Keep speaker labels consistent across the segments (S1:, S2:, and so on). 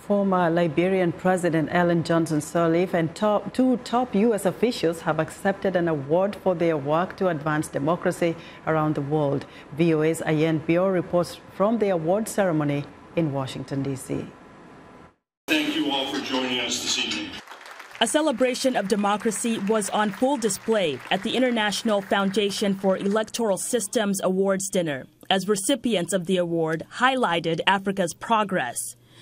S1: Former Liberian President Ellen Johnson Sirleaf and two top U.S. officials have accepted an award for their work to advance democracy around the world. VOA's Ayen Bior reports from the award ceremony in Washington, D.C.
S2: Thank you all for joining us this evening.
S3: A celebration of democracy was on full display at the International Foundation for Electoral Systems Awards dinner, as recipients of the award highlighted Africa's progress.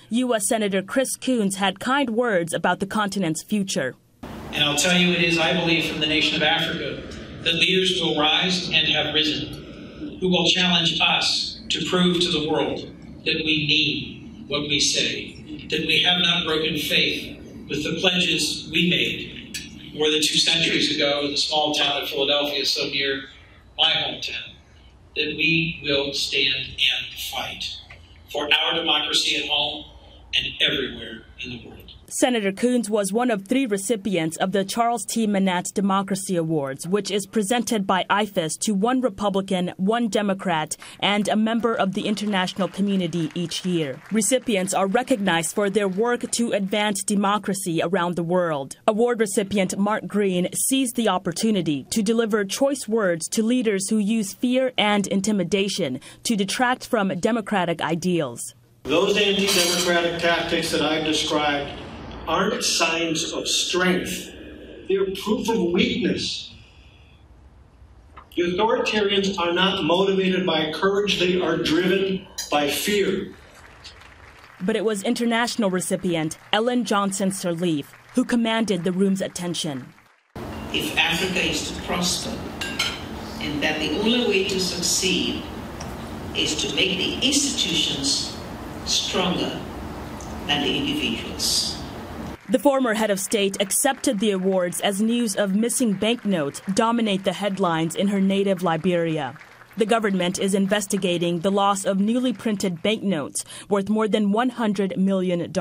S3: U.S. Senator Chris Coons had kind words about the continent's future.
S4: And I'll tell you, it is, I believe, from the nation of Africa that leaders will rise and have risen, who will challenge us to prove to the world that we mean what we say, that we have not broken faith with the pledges we made more than 2 centuries ago in the small town of Philadelphia, so near my hometown, that we will stand and fight for our democracy at home and everywhere in the world.
S3: Senator Coons was one of 3 recipients of the Charles T. Manat Democracy Awards, which is presented by IFES to 1 Republican, 1 Democrat, and a member of the international community each year. Recipients are recognized for their work to advance democracy around the world. Award recipient Mark Green seized the opportunity to deliver choice words to leaders who use fear and intimidation to detract from democratic ideals.
S5: Those anti-democratic tactics that I've described aren't signs of strength. They're proof of weakness. The authoritarians are not motivated by courage. They are driven by fear.
S3: But it was international recipient Ellen Johnson Sirleaf who commanded the room's attention.
S6: If Africa is to prosper, and that the only way to succeed is to make the institutions stronger than the individuals.
S3: The former head of state accepted the awards as news of missing banknotes dominate the headlines in her native Liberia. The government is investigating the loss of newly printed banknotes worth more than $100 million.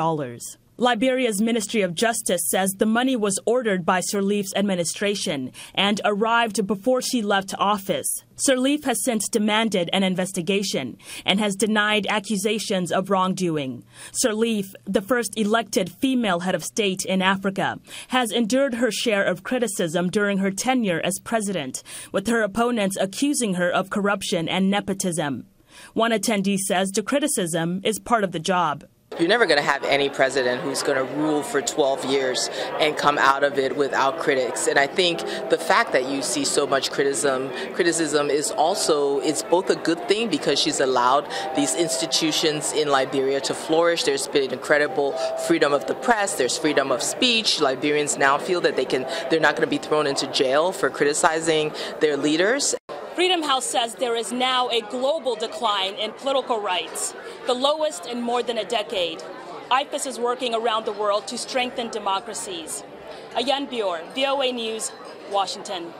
S3: Liberia's Ministry of Justice says the money was ordered by Sirleaf's administration and arrived before she left office. Sirleaf has since demanded an investigation and has denied accusations of wrongdoing. Sirleaf, the first elected female head of state in Africa, has endured her share of criticism during her tenure as president, with her opponents accusing her of corruption and nepotism. One attendee says the criticism is part of the job.
S7: You're never going to have any president who's going to rule for 12 years and come out of it without critics. And I think the fact that you see so much criticism is also, it's both a good thing because she's allowed these institutions in Liberia to flourish. There's been incredible freedom of the press. There's freedom of speech. Liberians now feel that they're not going to be thrown into jail for criticizing their leaders.
S3: Freedom House says there is now a global decline in political rights, the lowest in more than a decade. IFES is working around the world to strengthen democracies. Ayen Bior, VOA News, Washington.